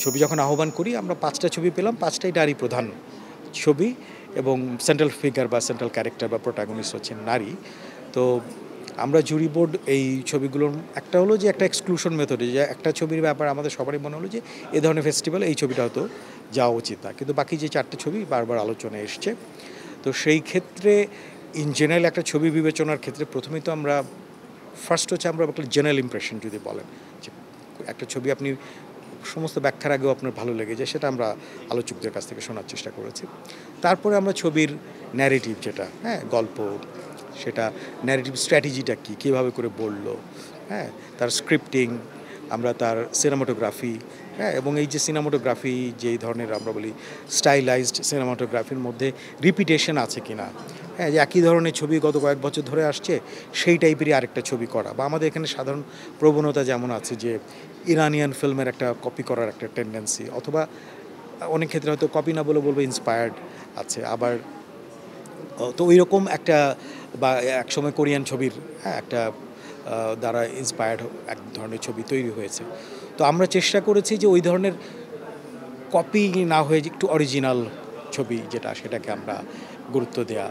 ছবি যখন আহ্বান করি আমরা 5টা ছবি পেলাম, 5টাই নারী প্রধান ছবি এবং সেন্ট্রাল ফিগার বা সেন্ট্রাল ক্যারেক্টার বা প্রোটাগনিস্ট হচ্ছেন নারী। তো আমরা জুরি বোর্ড এই ছবিগুলোর একটা হলো যে একটা এক্সক্লুশন মেথডে, যে একটা ছবির ব্যাপারে আমাদের সবারই মনে হলো যে এ ধরনের ফেস্টিভ্যালে এই ছবিটা হয়তো যাওয়া উচিত না, কিন্তু বাকি যে 4টে ছবি বারবার আলোচনায় এসছে। তো সেই ক্ষেত্রে ইন জেনারেল একটা ছবি বিবেচনার ক্ষেত্রে প্রথমেই তো আমরা ফার্স্ট হচ্ছে আমরা একটা জেনারেল ইমপ্রেশন যদি বলেন যে একটা ছবি আপনি সমস্ত ব্যাখ্যার আগেও আপনার ভালো লেগে যায়, সেটা আমরা আলোচকদের কাছ থেকে শোনার চেষ্টা করেছি। তারপরে আমরা ছবির ন্যারেটিভ যেটা, হ্যাঁ, গল্প, সেটা ন্যারেটিভ স্ট্র্যাটেজিটা কী, কীভাবে করে বললো, হ্যাঁ, তার স্ক্রিপ্টিং, আমরা তার সিনেমাটোগ্রাফি, হ্যাঁ, এবং এই যে সিনেমাটোগ্রাফি যেই ধরনের আমরা বলি স্টাইলাইজড সিনেমাটোগ্রাফির মধ্যে রিপিটেশন আছে কিনা, হ্যাঁ, যে একই ধরনের ছবি গত কয়েক বছর ধরে আসছে সেই টাইপেরই আরেকটা ছবি করা, বা আমাদের এখানে সাধারণ প্রবণতা যেমন আছে যে ইরানিয়ান ফিল্মের একটা কপি করার একটা টেন্ডেন্সি, অথবা অনেক ক্ষেত্রে হয়তো কপি না বলে বলবো ইন্সপায়ার্ড আছে আবার। তো ওই রকম একটা, বা একসময় কোরিয়ান ছবির, হ্যাঁ, একটা দ্বারা ইন্সপায়ার্ড এক ধরনের ছবি তৈরি হয়েছে। তো আমরা চেষ্টা করেছি যে ওই ধরনের কপি না হয়ে যে একটু অরিজিনাল ছবি যেটা, সেটাকে আমরা গুরুত্ব দেয়া।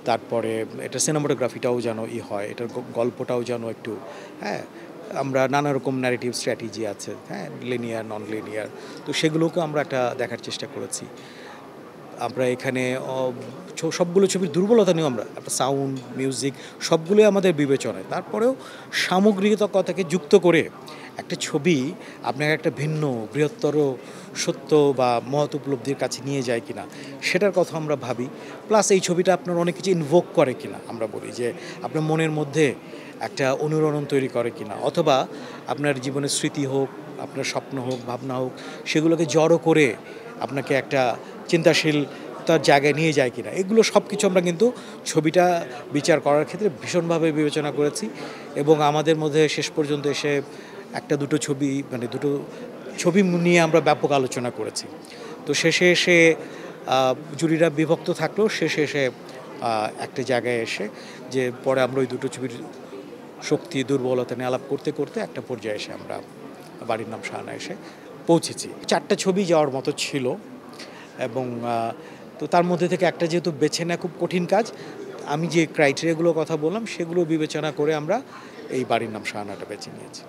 তারপরে এটা সিনেমাটোগ্রাফিটাও যেন হয়, এটার গল্পটাও যেন একটু, হ্যাঁ, আমরা নানা রকম ন্যারেটিভ স্ট্র্যাটেজি আছে, হ্যাঁ, লিনিয়ার নন লিনিয়ার, তো সেগুলোকেও আমরা একটা দেখার চেষ্টা করেছি। আমরা এখানে সবগুলো ছবির দুর্বলতা নিয়েও আমরা একটা সাউন্ড, মিউজিক সবগুলোই আমাদের বিবেচনায়। তারপরেও সামগ্রিকতাকে যুক্ত করে একটা ছবি আপনাকে একটা ভিন্ন বৃহত্তর সত্য বা মহৎ উপলব্ধির কাছে নিয়ে যায় কিনা সেটার কথা আমরা ভাবি। প্লাস এই ছবিটা আপনার অনেক কিছু ইনভোক করে কিনা, আমরা বলি যে আপনার মনের মধ্যে একটা অনুরণন তৈরি করে কিনা, অথবা আপনার জীবনের স্মৃতি হোক, আপনার স্বপ্ন হোক, ভাবনা হোক, সেগুলোকে জড়ো করে আপনাকে একটা চিন্তাশীল তার জায়গায় নিয়ে যায় কিনা, এগুলো সব কিছু আমরা কিন্তু ছবিটা বিচার করার ক্ষেত্রে ভীষণভাবে বিবেচনা করেছি। এবং আমাদের মধ্যে শেষ পর্যন্ত এসে একটা দুটো ছবি, মানে দুটো ছবি নিয়ে আমরা ব্যাপক আলোচনা করেছি। তো শেষে এসে জুরিরা বিভক্ত থাকলেও শেষে এসে একটা জায়গায় এসে যে পরে আমরা ওই দুটো ছবির শক্তি দুর্বলতা নিয়ে আলাপ করতে করতে একটা পর্যায়ে এসে আমরা বাড়ির নাম শাহানা এসে পৌঁছেছি। 4টা ছবি যাওয়ার মতো ছিল, এবং তো তার মধ্যে থেকে একটা যেহেতু বেছে নেওয়া খুব কঠিন কাজ, আমি যে ক্রাইটেরিয়াগুলোর কথা বললাম সেগুলো বিবেচনা করে আমরা এই বাড়ির নাম শাহানাটা বেছে নিয়েছি।